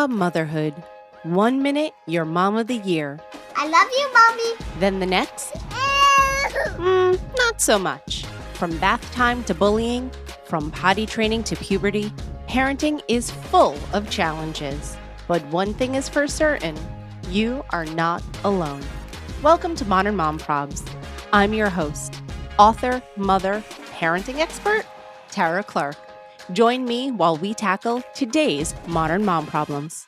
Motherhood. 1 minute, you're mom of the year. I love you, Mommy. Then the next, not so much. From bath time to bullying, from potty training to puberty, parenting is full of challenges. But one thing is for certain, you are not alone. Welcome to Modern Mom Probs. I'm your host, author, mother, parenting expert, Tara Clark. Join me while we tackle today's modern mom problems.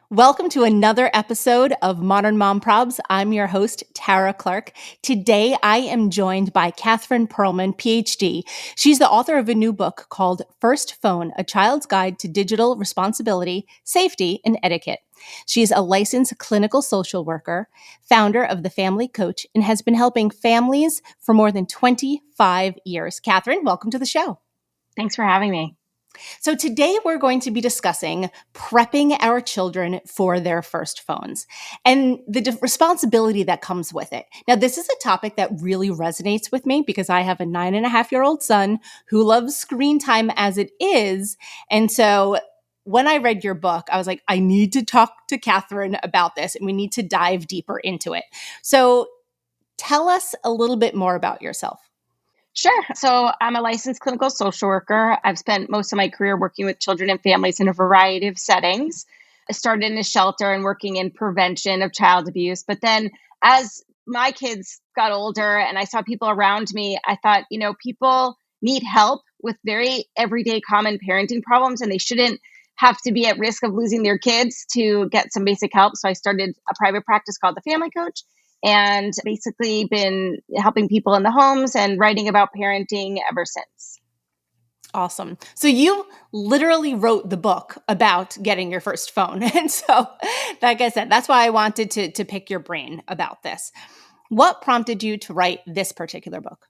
Welcome to another episode of Modern Mom Probs. I'm your host, Tara Clark. Today, I am joined by Catherine Pearlman, PhD. She's the author of a new book called First Phone, A Child's Guide to Digital Responsibility, Safety, and Etiquette. She's a licensed clinical social worker, founder of The Family Coach, and has been helping families for more than 25 years. Catherine, welcome to the show. Thanks for having me. So today we're going to be discussing prepping our children for their first phones and the responsibility that comes with it. Now, this is a topic that really resonates with me because I have a 9.5-year-old son who loves screen time as it is. And so when I read your book, I was like, I need to talk to Catherine about this and we need to dive deeper into it. So tell us a little bit more about yourself. Sure. So I'm a licensed clinical social worker. I've spent most of my career working with children and families in a variety of settings. I started in a shelter and working in prevention of child abuse. But then as my kids got older and I saw people around me, I thought, people need help with very everyday common parenting problems, and they shouldn't have to be at risk of losing their kids to get some basic help. So I started a private practice called The Family Coach, and basically been helping people in the homes and writing about parenting ever since. Awesome. So you literally wrote the book about getting your first phone. And so, like I said, that's why I wanted to pick your brain about this. What prompted you to write this particular book?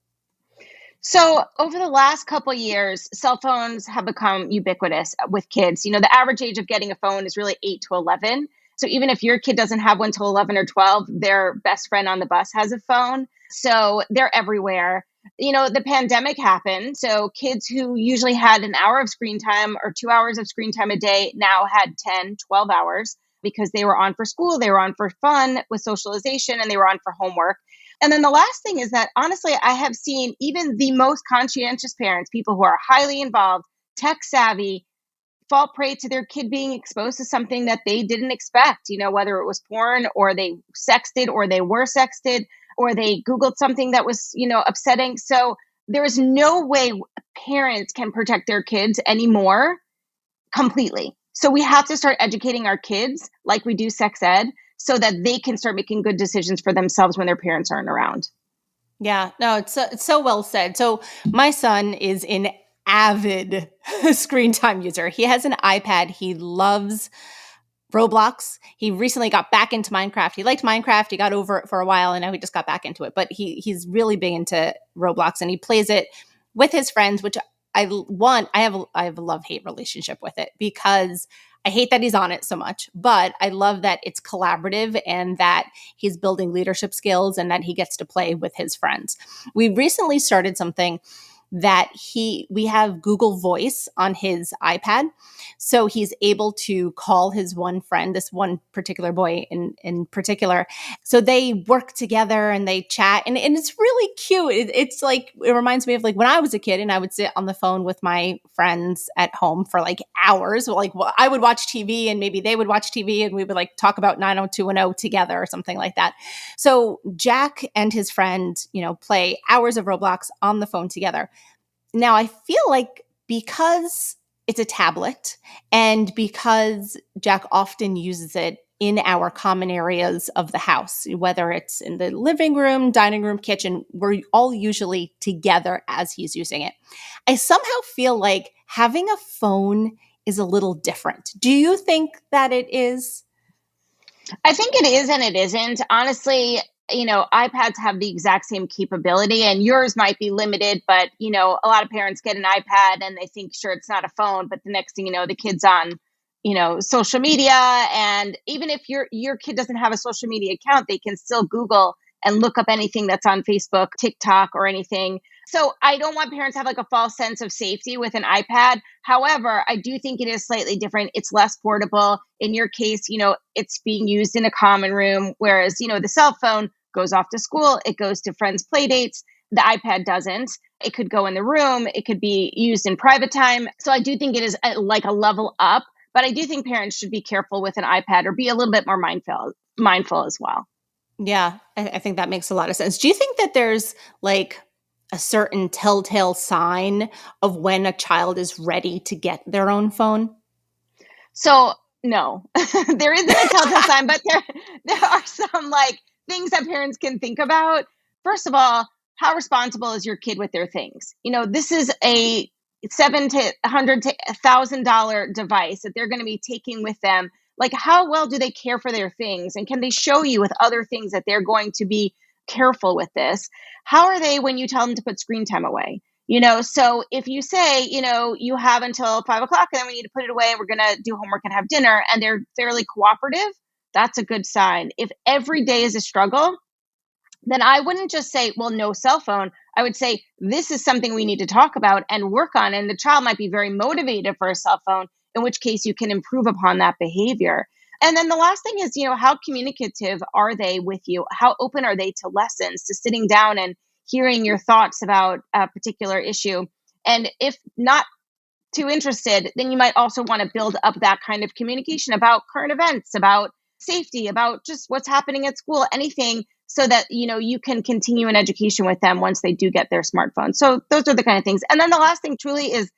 So over the last couple of years, cell phones have become ubiquitous with kids. The average age of getting a phone is really 8 to 11. So even if your kid doesn't have one till 11 or 12, their best friend on the bus has a phone. So they're everywhere. The pandemic happened. So kids who usually had an hour of screen time or 2 hours of screen time a day now had 10, 12 hours because they were on for school, they were on for fun with socialization, and they were on for homework. And then the last thing is that, honestly, I have seen even the most conscientious parents, people who are highly involved, tech savvy, fall prey to their kid being exposed to something that they didn't expect, whether it was porn or they sexted or they were sexted or they Googled something that was, upsetting. So there is no way parents can protect their kids anymore completely. So we have to start educating our kids like we do sex ed so that they can start making good decisions for themselves when their parents aren't around. Yeah, no, it's so well said. So my son is an avid screen time user. He has an iPad. He loves Roblox. He recently got back into Minecraft. He liked Minecraft. He got over it for a while and now he just got back into it. But he's really big into Roblox and he plays it with his friends, which I have a love-hate relationship with it because I hate that he's on it so much, but I love that it's collaborative and that he's building leadership skills and that he gets to play with his friends. We recently started something that we have Google Voice on his iPad. So he's able to call his one friend, this one particular boy in particular. So they work together and they chat and it's really cute. It's like, it reminds me of like when I was a kid and I would sit on the phone with my friends at home for like hours. Like I would watch TV and maybe they would watch TV and we would like talk about 90210 together or something like that. So Jack and his friend, play hours of Roblox on the phone together. Now, I feel like because it's a tablet and because Jack often uses it in our common areas of the house, whether it's in the living room, dining room, kitchen, we're all usually together as he's using it. I somehow feel like having a phone is a little different. Do you think that it is? I think it is and it isn't. Honestly, iPads have the exact same capability and yours might be limited, but, a lot of parents get an iPad and they think, sure, it's not a phone, but the next thing you know, the kid's on, social media. And even if your kid doesn't have a social media account, they can still Google and look up anything that's on Facebook, TikTok, or anything. So I don't want parents to have like a false sense of safety with an iPad. However, I do think it is slightly different. It's less portable. In your case, it's being used in a common room, whereas, the cell phone goes off to school, it goes to friends' play dates. The iPad doesn't. It could go in the room, it could be used in private time. So I do think it is like a level up, but I do think parents should be careful with an iPad or be a little bit more mindful as well. Yeah, I think that makes a lot of sense. Do you think that there's like a certain telltale sign of when a child is ready to get their own phone? So no, there isn't a telltale sign, but there are some like things that parents can think about. First of all, how responsible is your kid with their things? This is a $700 to $1,000 device that they're going to be taking with them. Like, how well do they care for their things, and can they show you with other things that they're going to be careful with this? How are they when you tell them to put screen time away? So if you say, you have until 5 o'clock and then we need to put it away, we're going to do homework and have dinner, and they're fairly cooperative, that's a good sign. If every day is a struggle, then I wouldn't just say, well, no cell phone. I would say, this is something we need to talk about and work on. And the child might be very motivated for a cell phone, in which case you can improve upon that behavior. And then the last thing is, how communicative are they with you? How open are they to lessons, to sitting down and hearing your thoughts about a particular issue? And if not too interested, then you might also want to build up that kind of communication about current events, about safety, about just what's happening at school, anything, so that you can continue an education with them once they do get their smartphone. So those are the kind of things. And then the last thing truly is,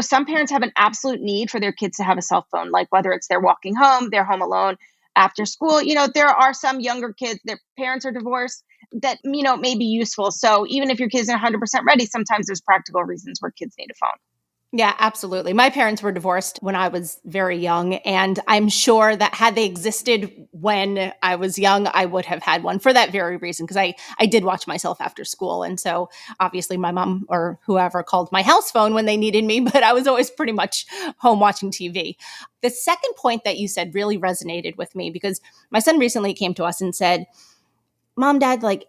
some parents have an absolute need for their kids to have a cell phone, like whether it's they're walking home, they're home alone after school. There are some younger kids, their parents are divorced, that may be useful. So even if your kids are 100% ready, sometimes there's practical reasons where kids need a phone. Yeah, absolutely. My parents were divorced when I was very young, and I'm sure that had they existed when I was young, I would have had one for that very reason, because I did watch myself after school. And so obviously my mom or whoever called my house phone when they needed me, but I was always pretty much home watching TV. The second point that you said really resonated with me, because my son recently came to us and said, Mom, Dad, like,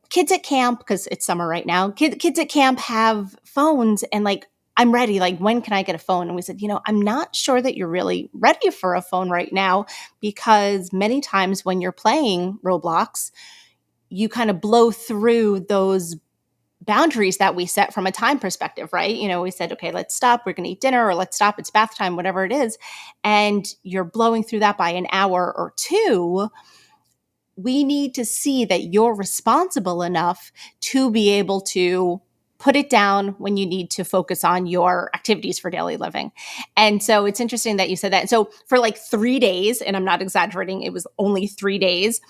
kids at camp, because it's summer right now, kids at camp have phones, and like, I'm ready. Like, when can I get a phone? And we said, I'm not sure that you're really ready for a phone right now, because many times when you're playing Roblox, you kind of blow through those boundaries that we set from a time perspective, right? We said, okay, let's stop. We're going to eat dinner, or let's stop. It's bath time, whatever it is. And you're blowing through that by an hour or two. We need to see that you're responsible enough to be able to put it down when you need to focus on your activities for daily living. And so it's interesting that you said that. And so for like 3 days, and I'm not exaggerating, it was only 3 days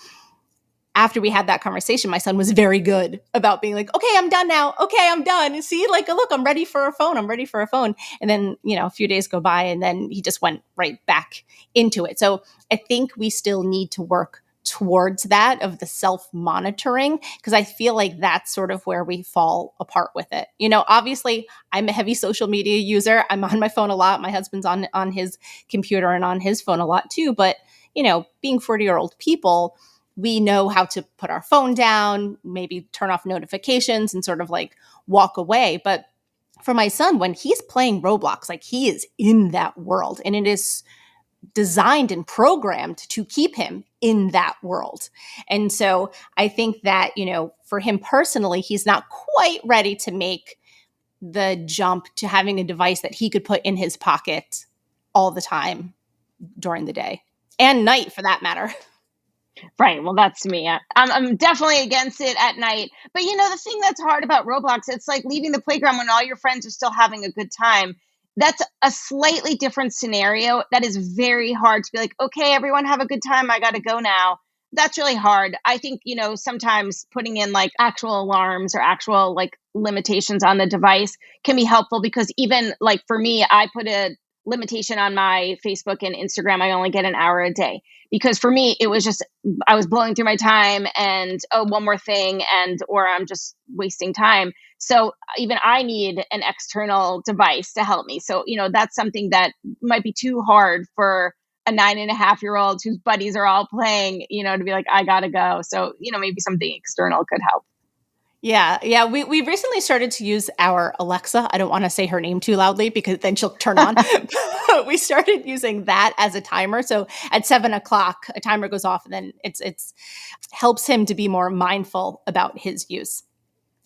after we had that conversation, my son was very good about being like, okay, I'm done now. Okay, I'm done. See, like, look, I'm ready for a phone. I'm ready for a phone. And then, a few days go by, and then he just went right back into it. So I think we still need to work towards that, of the self-monitoring, because I feel like that's sort of where we fall apart with it. Obviously I'm a heavy social media user. I'm on my phone a lot. My husband's on his computer and on his phone a lot too. But, being 40-year-old people, we know how to put our phone down, maybe turn off notifications and sort of like walk away. But for my son, when he's playing Roblox, like, he is in that world, and it is designed and programmed to keep him in that world. And so I think that, for him personally, he's not quite ready to make the jump to having a device that he could put in his pocket all the time during the day and night, for that matter. Right. Well, that's me. I'm definitely against it at night. But the thing that's hard about Roblox, it's like leaving the playground when all your friends are still having a good time. That's a slightly different scenario. That is very hard to be like, okay, everyone have a good time. I got to go now. That's really hard. I think, sometimes putting in like actual alarms or actual like limitations on the device can be helpful, because even like for me, I put a limitation on my Facebook and Instagram. I only get an hour a day, because for me, it was just, I was blowing through my time, and one more thing, or I'm just wasting time. So even I need an external device to help me. So, that's something that might be too hard for a 9.5-year-old whose buddies are all playing, to be like, I gotta go. So, maybe something external could help. Yeah, yeah. We recently started to use our Alexa. I don't want to say her name too loudly because then she'll turn on. But we started using that as a timer. So at 7 o'clock, a timer goes off, and then it's helps him to be more mindful about his use.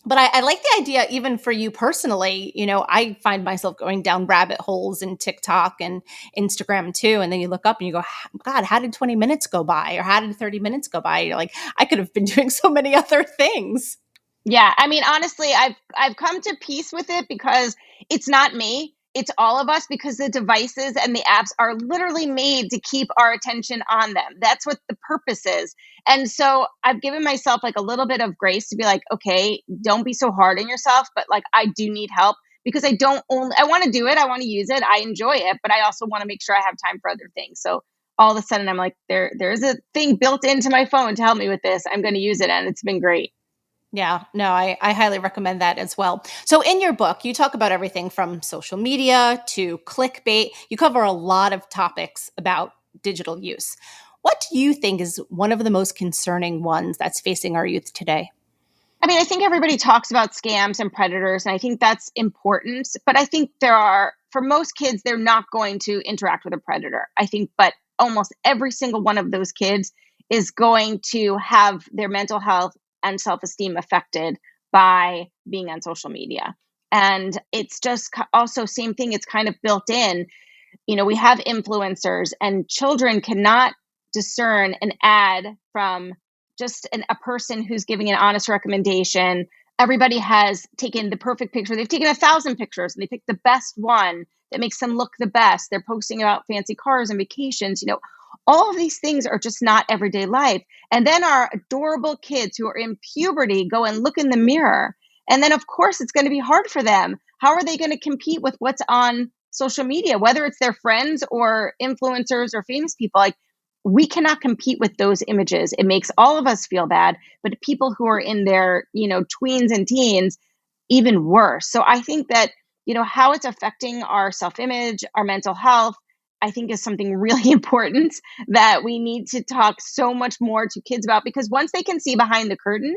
But I like the idea, even for you personally. I find myself going down rabbit holes in TikTok and Instagram too. And then you look up and you go, God, how did 20 minutes go by? Or how did 30 minutes go by? You're like, I could have been doing so many other things. Yeah, I mean, honestly, I've come to peace with it because it's not me. It's all of us because the devices and the apps are literally made to keep our attention on them. That's what the purpose is. And so I've given myself like a little bit of grace to be like, okay, don't be so hard on yourself, but like I do need help because I want to do it, I want to use it, I enjoy it, but I also want to make sure I have time for other things. So all of a sudden I'm like, there's a thing built into my phone to help me with this. I'm going to use it, and it's been great. Yeah, no, I highly recommend that as well. So, in your book, you talk about everything from social media to clickbait. You cover a lot of topics about digital use. What do you think is one of the most concerning ones that's facing our youth today? I mean, I think everybody talks about scams and predators, and I think that's important. But I think for most kids, they're not going to interact with a predator. I think, but almost every single one of those kids is going to have their mental health and self esteem affected by being on social media. And it's just also, same thing, it's kind of built in. We have influencers, and children cannot discern an ad from just a person who's giving an honest recommendation. Everybody has taken the perfect picture. They've taken 1,000 pictures and they pick the best one that makes them look the best. They're posting about fancy cars and vacations. All of these things are just not everyday life. And then our adorable kids who are in puberty go and look in the mirror. And then, of course, it's going to be hard for them. How are they going to compete with what's on social media, whether it's their friends or influencers or famous people? Like, we cannot compete with those images. It makes all of us feel bad, but people who are in their, tweens and teens, even worse. So I think that, how it's affecting our self-image, our mental health, I think is something really important that we need to talk so much more to kids about, because once they can see behind the curtain,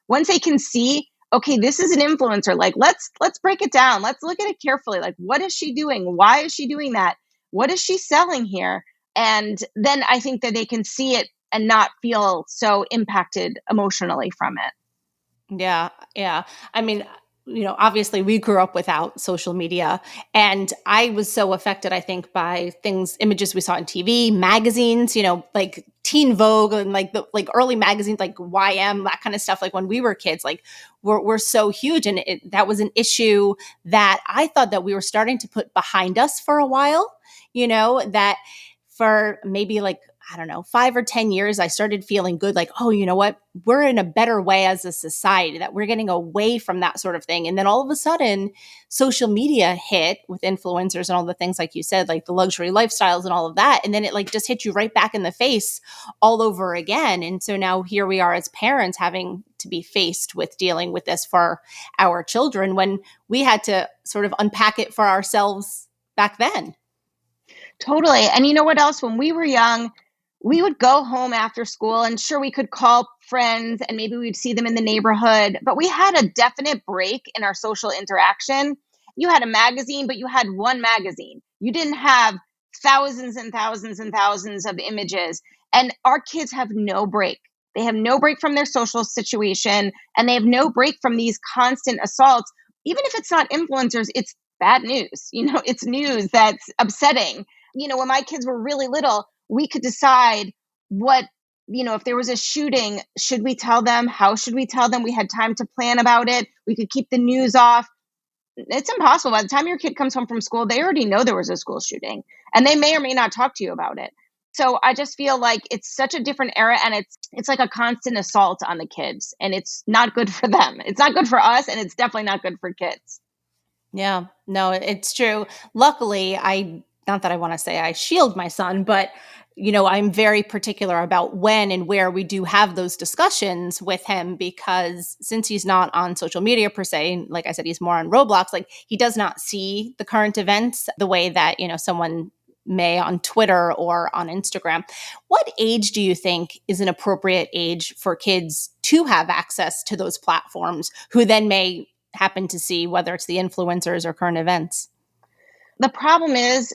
once they can see, okay, this is an influencer, like let's break it down. Let's look at it carefully. Like, what is she doing? Why is she doing that? What is she selling here? And then I think that they can see it and not feel so impacted emotionally from it. Yeah, yeah. I mean, obviously we grew up without social media, and I was so affected, I think, by images we saw on TV, magazines, like Teen Vogue and like the like early magazines like YM, that kind of stuff. Like when we were kids, like we're so huge, and that was an issue that I thought that we were starting to put behind us for a while. That for maybe like, I don't know, 5 or 10 years, I started feeling good. Like, oh, you know what? We're in a better way as a society, that we're getting away from that sort of thing. And then all of a sudden, social media hit with influencers and all the things, like you said, like the luxury lifestyles and all of that. And then it like just hit you right back in the face all over again. And so now here we are as parents having to be faced with dealing with this for our children when we had to sort of unpack it for ourselves back then. Totally. And you know what else? When we were young, we would go home after school, and sure, we could call friends and maybe we'd see them in the neighborhood, but we had a definite break in our social interaction. You had a magazine, but you had one magazine. You didn't have thousands and thousands and thousands of images. And our kids have no break. They have no break from their social situation, and they have no break from these constant assaults. Even if it's not influencers, it's bad news. It's news that's upsetting. When my kids were really little, we could decide what, if there was a shooting, should we tell them? How should we tell them? We had time to plan about it. We could keep the news off. It's impossible. By the time your kid comes home from school, they already know there was a school shooting, and they may or may not talk to you about it. So I just feel like it's such a different era, and it's like a constant assault on the kids, and it's not good for them. It's not good for us, and it's definitely not good for kids. Yeah, no, it's true. Luckily, not that I want to say I shield my son, but I'm very particular about when and where we do have those discussions with him, because since he's not on social media per se, like I said, he's more on Roblox, like he does not see the current events the way that, someone may on Twitter or on Instagram. What age do you think is an appropriate age for kids to have access to those platforms who then may happen to see whether it's the influencers or current events? The problem is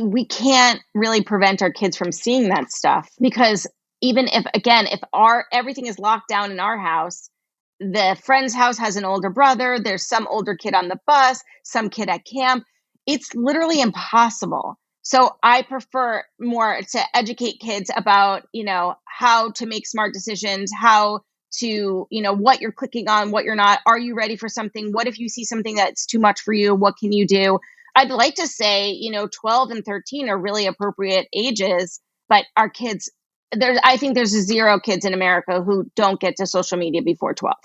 we can't really prevent our kids from seeing that stuff because even if, again, if our everything is locked down in our house, the friend's house has an older brother, there's some older kid on the bus, some kid at camp, it's literally impossible. So I prefer more to educate kids about, how to make smart decisions, how to, what you're clicking on, what you're not. Are you ready for something? What if you see something that's too much for you? What can you do? I'd like to say, 12 and 13 are really appropriate ages, but our kids, I think there's zero kids in America who don't get to social media before 12.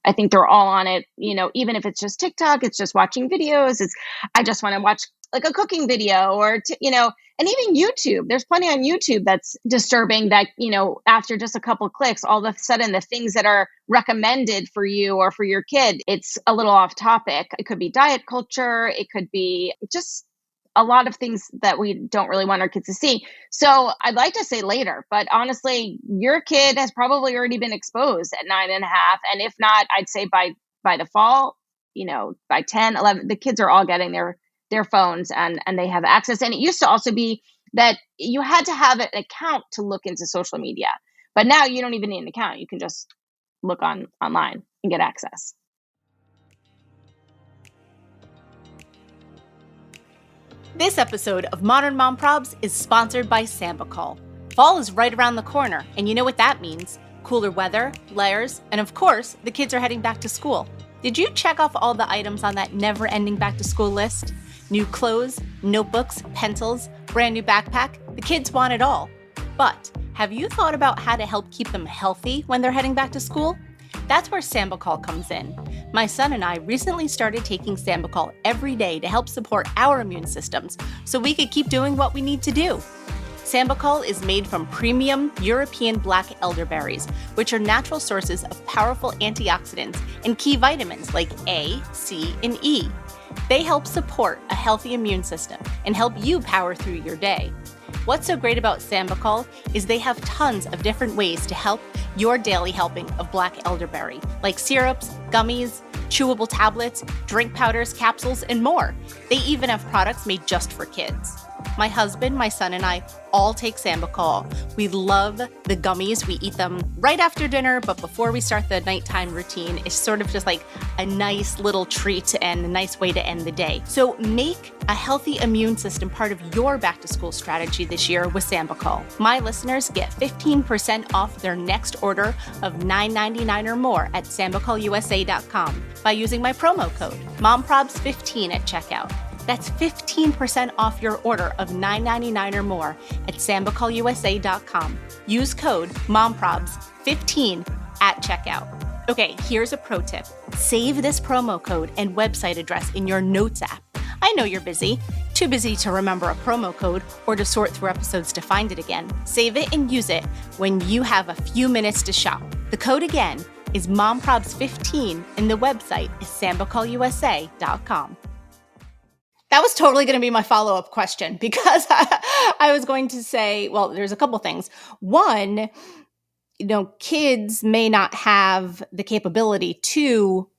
I think they're all on it, even if it's just TikTok, it's just watching videos. I just want to watch like a cooking video or, and even YouTube. There's plenty on YouTube that's disturbing that, after just a couple of clicks, all of a sudden the things that are recommended for you or for your kid, it's a little off topic. It could be diet culture. It could be just a lot of things that we don't really want our kids to see. So I'd like to say later, but honestly, your kid has probably already been exposed at 9.5. And if not, I'd say by the fall, by 10, 11, the kids are all getting their phones and they have access. And it used to also be that you had to have an account to look into social media, but now you don't even need an account. You can just look online and get access. This episode of Modern Mom Probs is sponsored by Sambucol. Fall is right around the corner, and you know what that means. Cooler weather, layers, and of course, the kids are heading back to school. Did you check off all the items on that never-ending back-to-school list? New clothes, notebooks, pencils, brand new backpack. The kids want it all. But have you thought about how to help keep them healthy when they're heading back to school? That's where Sambucol comes in. My son and I recently started taking Sambucol every day to help support our immune systems so we could keep doing what we need to do. Sambucol is made from premium European black elderberries, which are natural sources of powerful antioxidants and key vitamins like A, C, and E. They help support a healthy immune system and help you power through your day. What's so great about Sambucol is they have tons of different ways to help your daily helping of black elderberry, like syrups, gummies, chewable tablets, drink powders, capsules, and more. They even have products made just for kids. My husband, my son, and I all take Sambucol. We love the gummies. We eat them right after dinner, but before we start the nighttime routine, it's sort of just like a nice little treat and a nice way to end the day. So make a healthy immune system part of your back-to-school strategy this year with Sambucol. My listeners get 15% off their next order of $9.99 or more at sambucolusa.com by using my promo code MOMPROBS15 at checkout. That's 15% off your order of $9.99 or more at sambucolusa.com. Use code MOMPROBS15 at checkout. Okay, here's a pro tip. Save this promo code and website address in your Notes app. I know you're busy. Too busy to remember a promo code or to sort through episodes to find it again. Save it and use it when you have a few minutes to shop. The code again is MOMPROBS15 and the website is sambucolusa.com. That was totally going to be my follow-up question because I was going to say, well, there's a couple things. One, kids may not have the capability to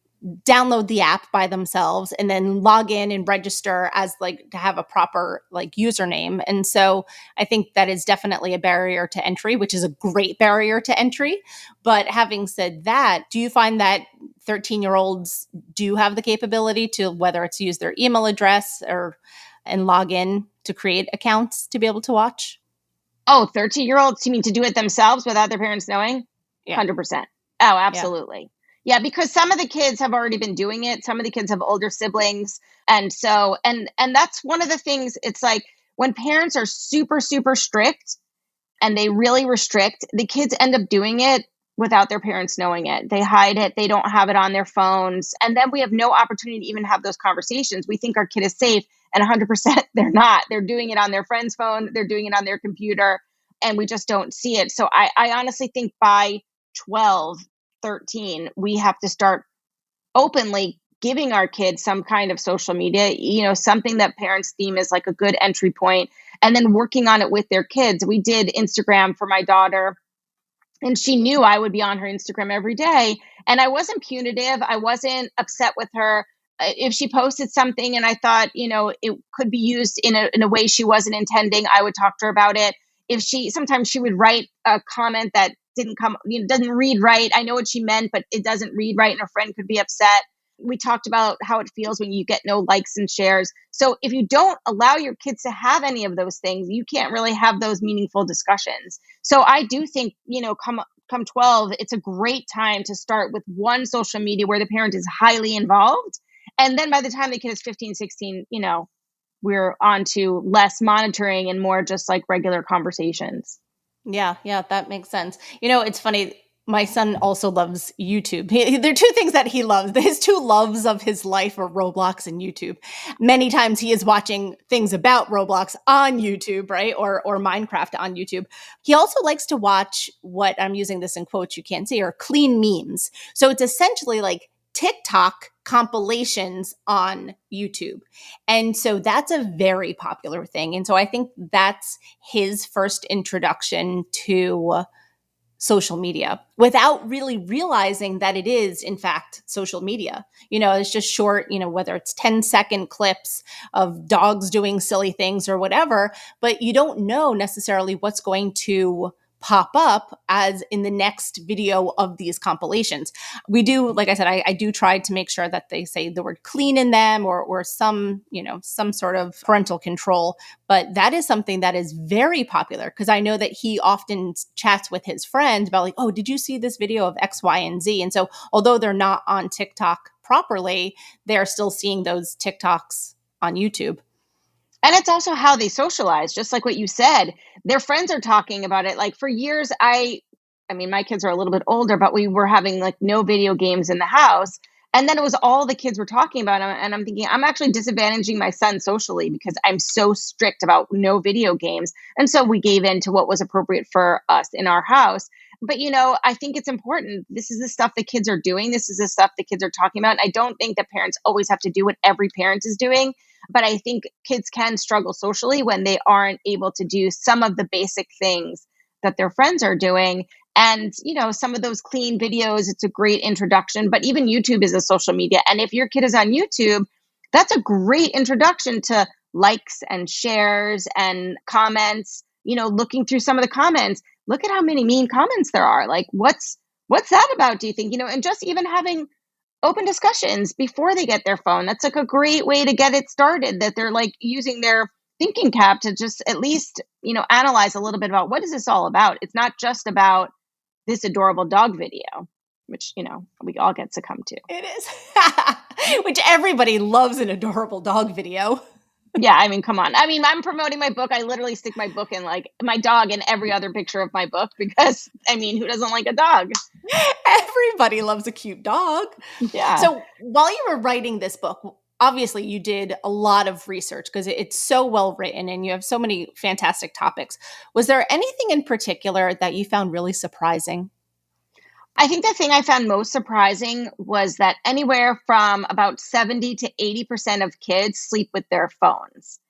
download the app by themselves and then log in and register as to have a proper username. And so I think that is definitely a barrier to entry, which is a great barrier to entry. But having said that, do you find that 13-year-olds do have the capability to, whether it's use their email address and log in to create accounts to be able to watch? Oh, 13-year-olds, you mean to do it themselves without their parents knowing? Yeah. 100%. Oh, absolutely. Yeah, because some of the kids have already been doing it. Some of the kids have older siblings. And so, and that's one of the things, it's like when parents are super, super strict and they really restrict, the kids end up doing it without their parents knowing it. They hide it. They don't have it on their phones. And then we have no opportunity to even have those conversations. We think our kid is safe and 100% they're not. They're doing it on their friend's phone. They're doing it on their computer and we just don't see it. So I honestly think by 12, 13, we have to start openly giving our kids some kind of social media, something that parents deem as like a good entry point, and then working on it with their kids. We did Instagram for my daughter And she knew I would be on her Instagram every day. And I wasn't punitive. I wasn't upset with her. If she posted something and I thought, it could be used in a way she wasn't intending, I would talk to her about it. If sometimes she would write a comment that doesn't read right. I know what she meant, but it doesn't read right. And a friend could be upset. We talked about how it feels when you get no likes and shares. So if you don't allow your kids to have any of those things, you can't really have those meaningful discussions. So I do think, come 12, it's a great time to start with one social media where the parent is highly involved. And then by the time the kid is 15, 16, we're on to less monitoring and more just like regular conversations. Yeah, yeah, that makes sense. It's funny. My son also loves YouTube. There are two things that he loves. His two loves of his life are Roblox and YouTube. Many times he is watching things about Roblox on YouTube, right? Or Minecraft on YouTube. He also likes to watch what I'm using this in quotes you can't see, or clean memes. So it's essentially like TikTok compilations on YouTube. And so that's a very popular thing. And so I think that's his first introduction to social media without really realizing that it is, in fact, social media. It's just short, whether it's 10-second clips of dogs doing silly things or whatever, but you don't know necessarily what's going to pop up as in the next video of these compilations. We do, like I said, I do try to make sure that they say the word clean in them or some, some sort of parental control. But that is something that is very popular because I know that he often chats with his friends about like, oh, did you see this video of X, Y, and Z? And so although they're not on TikTok properly, they're still seeing those TikToks on YouTube. And it's also how they socialize, just like what you said. Their friends are talking about it. Like for years, I mean, my kids are a little bit older, but we were having like no video games in the house. And then it was all the kids were talking about. And I'm thinking, I'm actually disadvantaging my son socially because I'm so strict about no video games. And so we gave in to what was appropriate for us in our house. But, I think it's important. This is the stuff the kids are doing. This is the stuff the kids are talking about. And I don't think that parents always have to do what every parent is doing. But I think kids can struggle socially when they aren't able to do some of the basic things that their friends are doing. And, some of those clean videos, it's a great introduction. But even YouTube is a social media. And if your kid is on YouTube, that's a great introduction to likes and shares and comments. Looking through some of the comments, look at how many mean comments there are. Like, what's that about, do you think? And just even having open discussions before they get their phone. That's like a great way to get it started, that they're like using their thinking cap to just at least, analyze a little bit about what is this all about? It's not just about this adorable dog video, which, we all get succumbed to. It is. Which everybody loves an adorable dog video. Yeah, I mean, come on. I mean, I'm promoting my book. I literally stick my book in like my dog in every other picture of my book because, I mean, who doesn't like a dog? Everybody loves a cute dog. Yeah. So while you were writing this book, obviously you did a lot of research because it's so well written and you have so many fantastic topics. Was there anything in particular that you found really surprising? I think the thing I found most surprising was that anywhere from about 70 to 80% of kids sleep with their phones,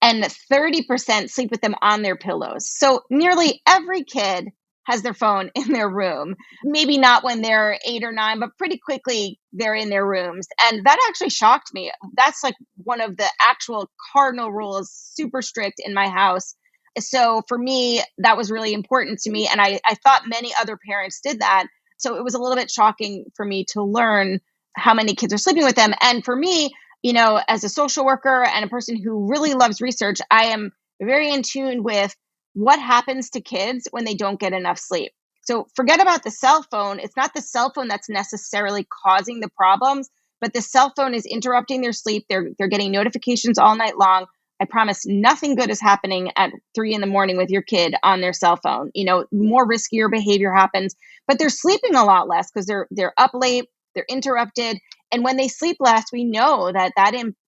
and 30% sleep with them on their pillows. So nearly every kid has their phone in their room. Maybe not when they're 8 or 9, but pretty quickly they're in their rooms. And that actually shocked me. That's like one of the actual cardinal rules, super strict in my house. So for me, that was really important to me. And I thought many other parents did that. So it was a little bit shocking for me to learn how many kids are sleeping with them. And for me, as a social worker and a person who really loves research, I am very in tune with what happens to kids when they don't get enough sleep. So forget about the cell phone. It's not the cell phone that's necessarily causing the problems, but the cell phone is interrupting their sleep. They're getting notifications all night long. I promise nothing good is happening at 3 a.m. with your kid on their cell phone. More riskier behavior happens, but they're sleeping a lot less because they're up late, they're interrupted. And when they sleep less, we know that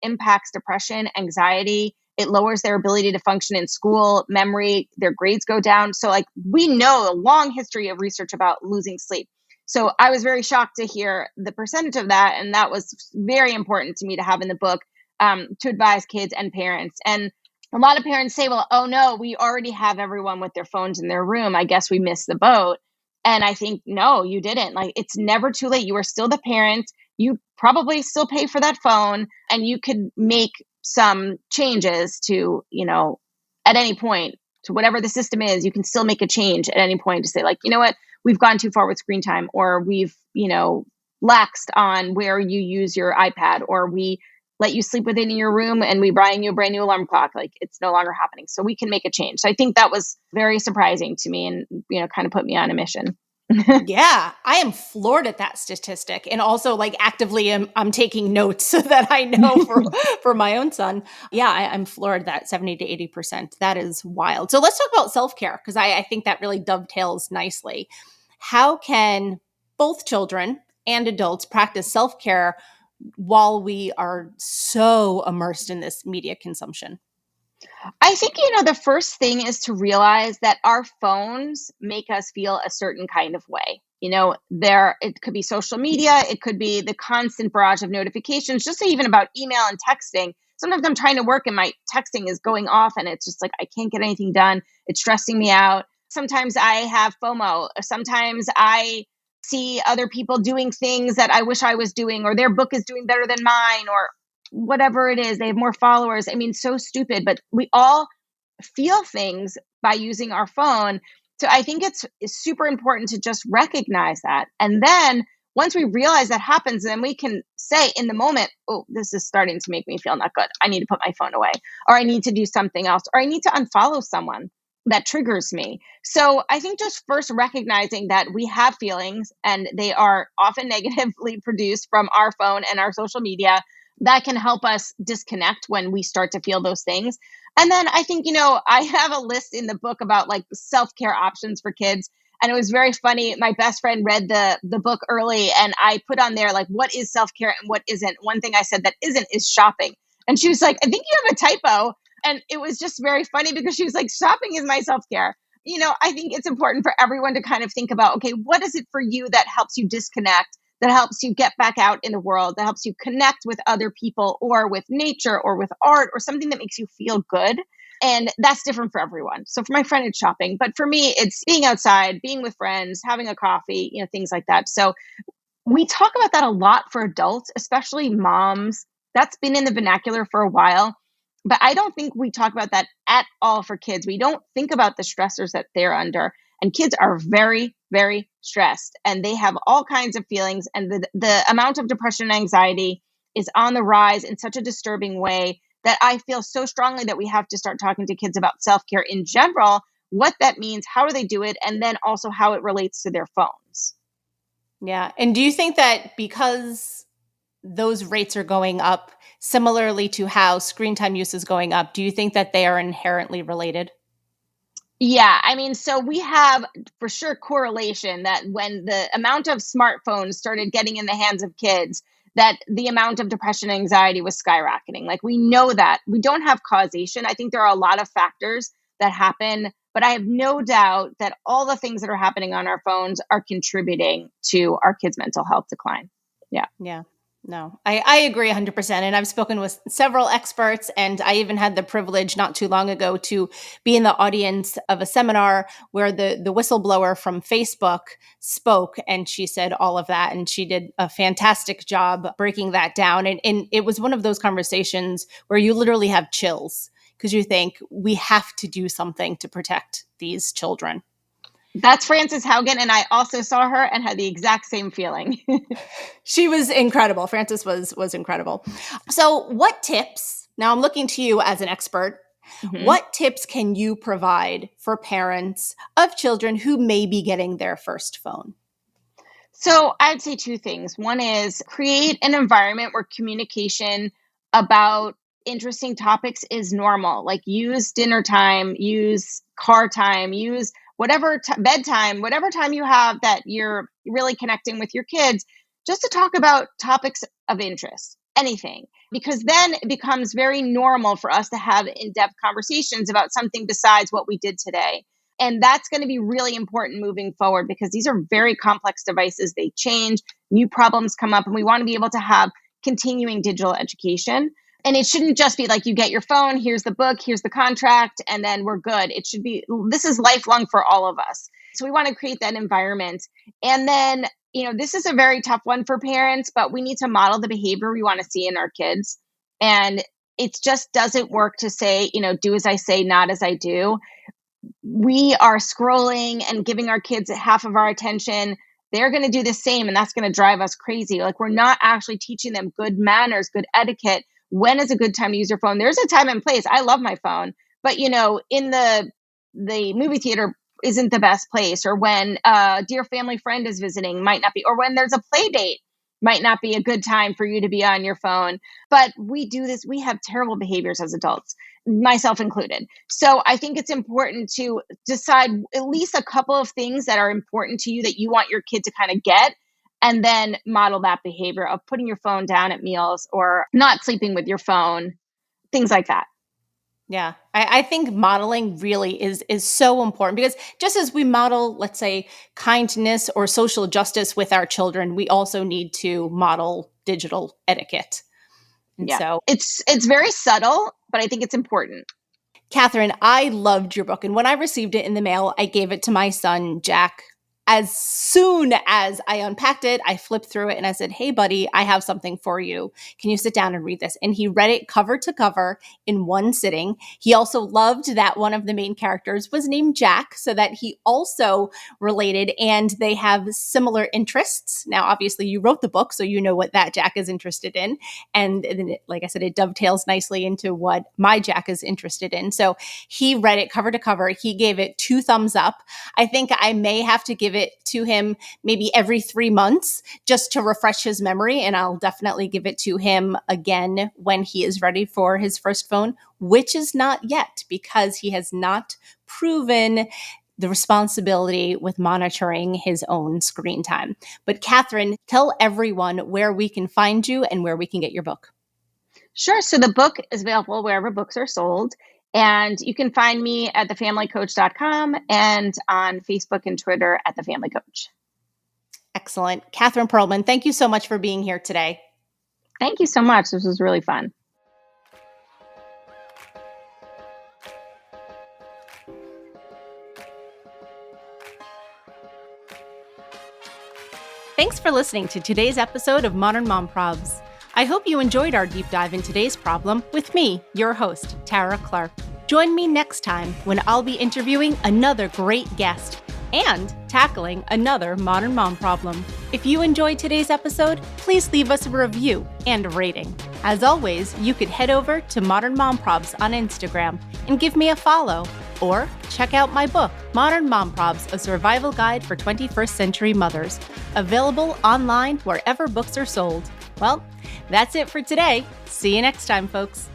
impacts depression, anxiety. It lowers their ability to function in school, memory, their grades go down. So like we know a long history of research about losing sleep. So I was very shocked to hear the percentage of that. And that was very important to me to have in the book, to advise kids and parents. And a lot of parents say, well, oh no, we already have everyone with their phones in their room. I guess we missed the boat. And I think, no, you didn't. Like, it's never too late. You are still the parent. You probably still pay for that phone, and you could make some changes to, at any point, to whatever the system is, you can still make a change at any point to say, like, you know what, we've gone too far with screen time, or we've, laxed on where you use your iPad, or we let you sleep within your room and we buying you a brand new alarm clock. Like, it's no longer happening. So we can make a change. So I think that was very surprising to me, and, kind of put me on a mission. Yeah, I am floored at that statistic, and also like actively I'm taking notes so that I know for my own son. Yeah, I'm floored that 70 to 80%. That is wild. So let's talk about self-care, because I think that really dovetails nicely. How can both children and adults practice self-care while we are so immersed in this media consumption? I think, the first thing is to realize that our phones make us feel a certain kind of way. It could be social media, it could be the constant barrage of notifications, just even about email and texting. Sometimes I'm trying to work and my texting is going off and it's just like, I can't get anything done. It's stressing me out. Sometimes I have FOMO. Sometimes I see other people doing things that I wish I was doing, or their book is doing better than mine, or whatever it is, they have more followers. I mean, so stupid, but we all feel things by using our phone. So I think it's super important to just recognize that. And then once we realize that happens, then we can say in the moment, oh, this is starting to make me feel not good. I need to put my phone away, or I need to do something else, or I need to unfollow someone that triggers me. So I think just first recognizing that we have feelings and they are often negatively produced from our phone and our social media, that can help us disconnect when we start to feel those things. And then I think, I have a list in the book about like self-care options for kids. And it was very funny. My best friend read the book early, and I put on there like, what is self-care and what isn't. One thing I said that isn't is shopping. And she was like, I think you have a typo. And it was just very funny because she was like, shopping is my self-care. I think it's important for everyone to kind of think about, okay, what is it for you that helps you disconnect, that helps you get back out in the world, that helps you connect with other people or with nature or with art or something that makes you feel good. And that's different for everyone. So for my friend, it's shopping. But for me, it's being outside, being with friends, having a coffee, things like that. So we talk about that a lot for adults, especially moms. That's been in the vernacular for a while. But I don't think we talk about that at all for kids. We don't think about the stressors that they're under. And kids are very, very stressed, and they have all kinds of feelings. And the amount of depression and anxiety is on the rise in such a disturbing way that I feel so strongly that we have to start talking to kids about self-care in general, what that means, how do they do it, and then also how it relates to their phones. Yeah. And do you think that because those rates are going up similarly to how screen time use is going up, do you think that they are inherently related? Yeah, I mean, so we have for sure correlation that when the amount of smartphones started getting in the hands of kids, that the amount of depression and anxiety was skyrocketing. Like, we know that. We don't have causation. I think there are a lot of factors that happen, but I have no doubt that all the things that are happening on our phones are contributing to our kids' mental health decline. Yeah. Yeah. No, I agree 100%. And I've spoken with several experts, and I even had the privilege not too long ago to be in the audience of a seminar where the whistleblower from Facebook spoke, and she said all of that. And she did a fantastic job breaking that down. And it was one of those conversations where you literally have chills because you think we have to do something to protect these children. That's Frances Haugen, and I also saw her and had the exact same feeling. She was incredible. Frances was incredible. So, what tips? Now, I'm looking to you as an expert. Mhm. What tips can you provide for parents of children who may be getting their first phone? So I'd say two things. One is create an environment where communication about interesting topics is normal. Like, use dinner time, use car time, use whatever bedtime, whatever time you have that you're really connecting with your kids, just to talk about topics of interest, anything. Because then it becomes very normal for us to have in-depth conversations about something besides what we did today. And that's going to be really important moving forward, because these are very complex devices. They change, new problems come up, and we want to be able to have continuing digital education. And it shouldn't just be like, you get your phone, here's the book, here's the contract, and then we're good. It should be, this is lifelong for all of us. So we want to create that environment. And then, this is a very tough one for parents, but we need to model the behavior we want to see in our kids. And it just doesn't work to say, do as I say, not as I do. We are scrolling and giving our kids half of our attention. They're going to do the same, and that's going to drive us crazy. Like, we're not actually teaching them good manners, good etiquette. When is a good time to use your phone? There's a time and place. I love my phone, but in the movie theater isn't the best place, or when a dear family friend is visiting might not be, or when there's a play date might not be a good time for you to be on your phone. But we do this. We have terrible behaviors as adults, myself included. So I think it's important to decide at least a couple of things that are important to you that you want your kid to kind of get, and then model that behavior of putting your phone down at meals or not sleeping with your phone, things like that. Yeah, I think modeling really is so important, because just as we model, let's say, kindness or social justice with our children, we also need to model digital etiquette. And Yeah, so it's very subtle, but I think it's important. Catherine, I loved your book. And when I received it in the mail, I gave it to my son, Jack. As soon as I unpacked it, I flipped through it and I said, "Hey, buddy, I have something for you. Can you sit down and read this?" And he read it cover to cover in one sitting. He also loved that one of the main characters was named Jack, so that he also related, and they have similar interests. Now, obviously, you wrote the book, so you know what that Jack is interested in. And then, like I said, it dovetails nicely into what my Jack is interested in. So he read it cover to cover. He gave it 2 thumbs up. I think I may have to give it to him maybe every 3 months just to refresh his memory. And I'll definitely give it to him again when he is ready for his first phone, which is not yet, because he has not proven the responsibility with monitoring his own screen time. But Catherine, tell everyone where we can find you and where we can get your book. Sure. So the book is available wherever books are sold. And you can find me at thefamilycoach.com and on Facebook and Twitter at The Family Coach. Excellent. Catherine Pearlman, thank you so much for being here today. Thank you so much. This was really fun. Thanks for listening to today's episode of Modern Mom Probs. I hope you enjoyed our deep dive in today's problem with me, your host, Tara Clark. Join me next time when I'll be interviewing another great guest and tackling another modern mom problem. If you enjoyed today's episode, please leave us a review and a rating. As always, you could head over to Modern Mom Probs on Instagram and give me a follow. Or check out my book, Modern Mom Probs, A Survival Guide for 21st Century Mothers, available online wherever books are sold. Well, that's it for today. See you next time, folks.